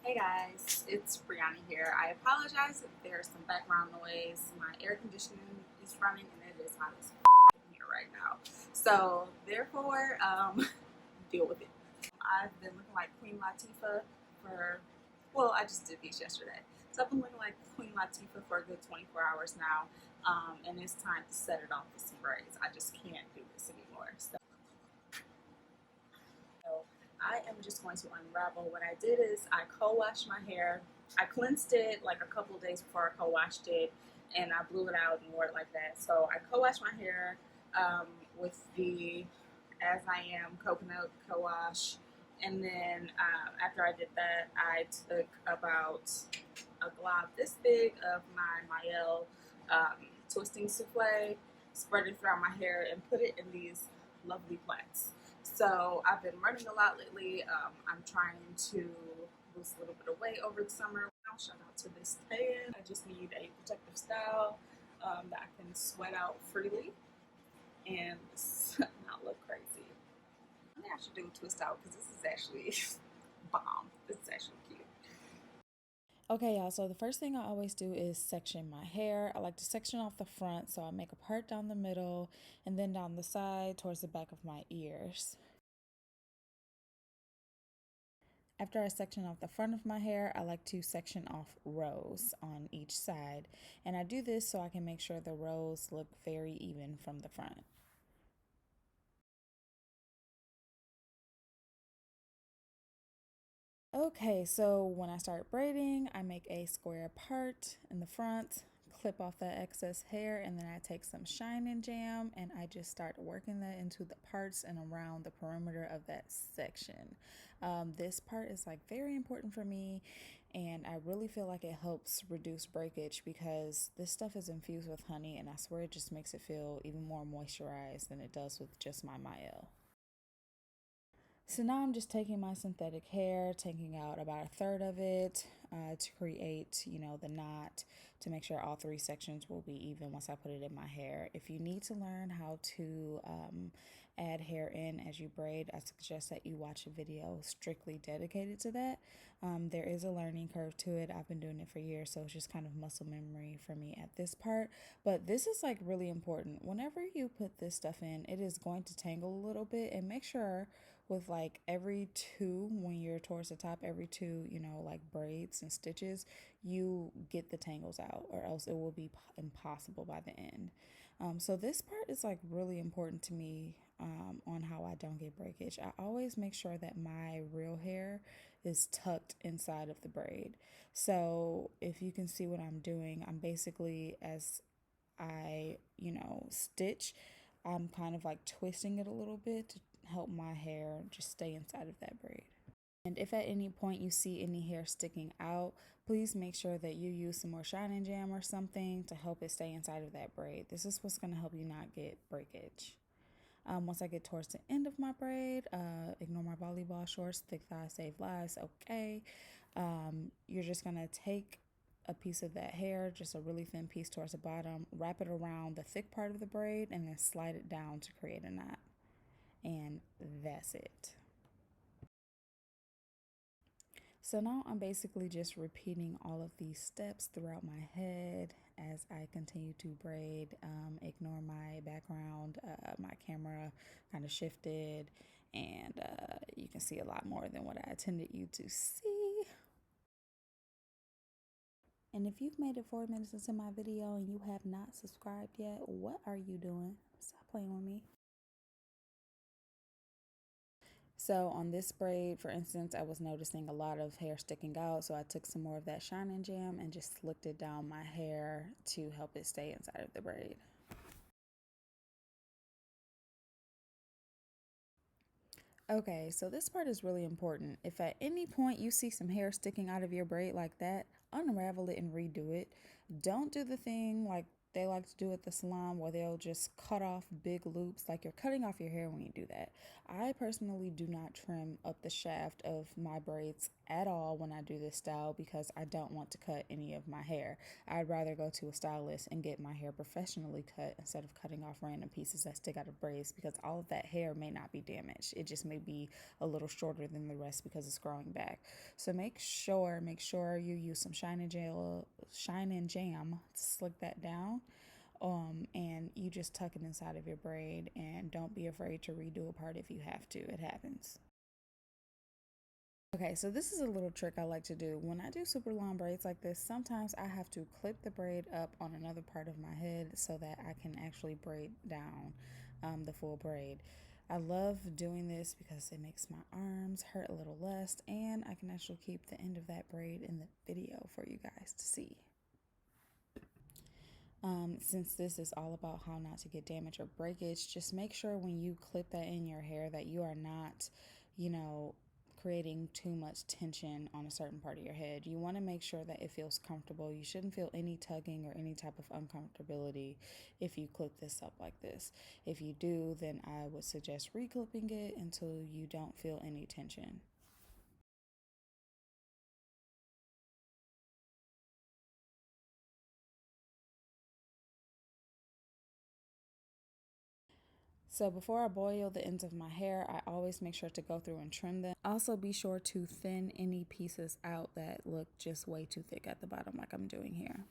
Hey guys, it's Brianna here. I apologize if there's some background noise. My air conditioning is running and it is hot as in here right now. So therefore, deal with it. I've been looking like Queen Latifah for, well, I just did these yesterday. So I've been looking like Queen Latifah for a good 24 hours now. And it's time to set it off with some braids. I just can't do this anymore. So I am just going to unravel. What I did is I co-washed my hair. I cleansed it like a couple of days before I co-washed it, and I blew it out and wore it like that. So I co-washed my hair with the As I Am coconut co-wash, and then after I did that, I took about a glob this big of my Mielle twisting souffle, spread it throughout my hair, and put it in these lovely plaits. So I've been running a lot lately. I'm trying to lose a little bit of weight over the summer. Shout out to this tan. I just need a protective style that I can sweat out freely and not look crazy. I think I should do a twist out because this is actually bomb. This is actually cute. Okay, y'all, so the first thing I always do is section my hair. I like to section off the front, so I make a part down the middle and then down the side towards the back of my ears. After I section off the front of my hair, I like to section off rows on each side. And I do this so I can make sure the rows look very even from the front. Okay, so when I start braiding, I make a square part in the front, clip off that excess hair, and then I take some Shine Jam and I just start working that into the parts and around the perimeter of that section. This part is like very important for me, and I really feel like it helps reduce breakage because this stuff is infused with honey, and I swear it just makes it feel even more moisturized than it does with just my Mielle. So now I'm just taking my synthetic hair, taking out about a third of it to create, the knot to make sure all three sections will be even once I put it in my hair. If you need to learn how to add hair in as you braid, I suggest that you watch a video strictly dedicated to that. There is a learning curve to it. I've been doing it for years, so it's just kind of muscle memory for me at this part. But this is like really important. Whenever you put this stuff in, it is going to tangle a little bit, and make sure with like every two, when you're towards the top, every two, like braids and stitches, you get the tangles out, or else it will be impossible by the end. So this part is like really important to me on how I don't get breakage. I always make sure that my real hair is tucked inside of the braid. So if you can see what I'm doing, I'm basically, as I, stitch, I'm kind of like twisting it a little bit to help my hair just stay inside of that braid. And if at any point you see any hair sticking out, please make sure that you use some more Shine Jam or something to help it stay inside of that braid. This is what's going to help you not get breakage. Once I get towards the end of my braid, ignore my volleyball shorts, thick thighs save lives, okay. You're just going to take a piece of that hair, just a really thin piece towards the bottom, wrap it around the thick part of the braid, and then slide it down to create a knot. And that's it. So now I'm basically just repeating all of these steps throughout my head as I continue to braid. Ignore my background, my camera kind of shifted, and you can see a lot more than what I intended you to see. And if you've made it 4 minutes into my video and you have not subscribed yet, what are you doing? Stop playing with me. So on this braid, for instance, I was noticing a lot of hair sticking out. So I took some more of that Shine Jam and just slicked it down my hair to help it stay inside of the braid. Okay, so this part is really important. If at any point you see some hair sticking out of your braid like that, unravel it and redo it. Don't do the thing like they like to do at the salon where they'll just cut off big loops, like you're cutting off your hair when you do that. I personally do not trim up the shaft of my braids at all when I do this style because I don't want to cut any of my hair. I'd rather go to a stylist and get my hair professionally cut instead of cutting off random pieces that stick out of braids, because all of that hair may not be damaged. It just may be a little shorter than the rest because it's growing back. So make sure you use some shine and jam to slick that down. And you just tuck it inside of your braid, and don't be afraid to redo a part if you have to. It happens. Okay, so this is a little trick I like to do. When I do super long braids like this, sometimes I have to clip the braid up on another part of my head so that I can actually braid down the full braid. I love doing this because it makes my arms hurt a little less, and I can actually keep the end of that braid in the video for you guys to see. Since this is all about how not to get damage or breakage, just make sure when you clip that in your hair that you are not, creating too much tension on a certain part of your head. You want to make sure that it feels comfortable. You shouldn't feel any tugging or any type of uncomfortability if you clip this up like this. If you do, then I would suggest reclipping it until you don't feel any tension. So before I boil the ends of my hair, I always make sure to go through and trim them. Also be sure to thin any pieces out that look just way too thick at the bottom, like I'm doing here.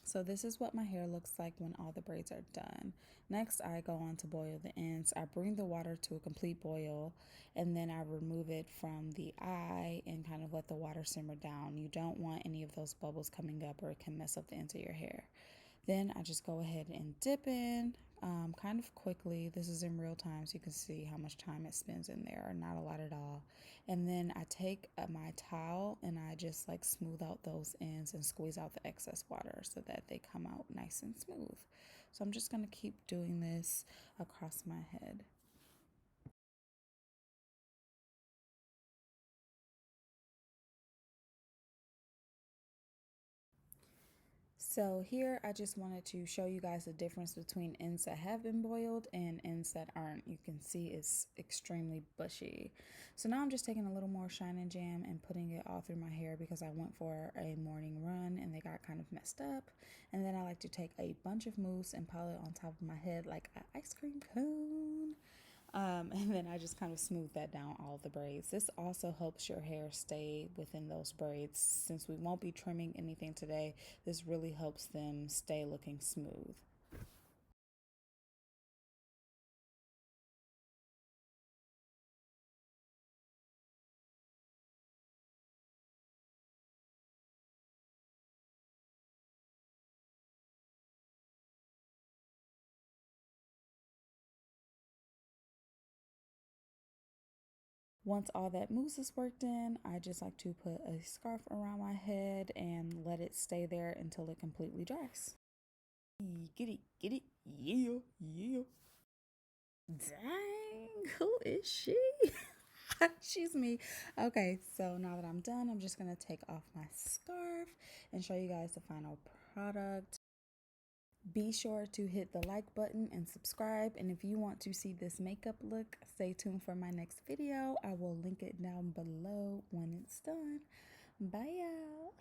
So this is what my hair looks like when all the braids are done. Next, I go on to boil the ends. I bring the water to a complete boil, and then I remove it from the eye and kind of let the water simmer down. You don't want any of those bubbles coming up, or it can mess up the ends of your hair. Then I just go ahead and dip in kind of quickly. This is in real time, so you can see how much time it spends in there, or not a lot at all. And then I take my towel and I just like smooth out those ends and squeeze out the excess water so that they come out nice and smooth. So I'm just going to keep doing this across my head. So here I just wanted to show you guys the difference between ends that have been boiled and ends that aren't. You can see it's extremely bushy. So now I'm just taking a little more shine and jam and putting it all through my hair because I went for a morning run and they got kind of messed up. And then I like to take a bunch of mousse and pile it on top of my head like an ice cream cone. And then I just kind of smooth that down all the braids. This also helps your hair stay within those braids. Since we won't be trimming anything today, this really helps them stay looking smooth. Once all that mousse is worked in, I just like to put a scarf around my head and let it stay there until it completely dries. Get it, yeah, yeah. Dang, who is she? She's me. Okay, so now that I'm done, I'm just gonna take off my scarf and show you guys the final product. Be sure to hit the like button and subscribe. And if you want to see this makeup look, stay tuned for my next video. I will link it down below when it's done. Bye, y'all.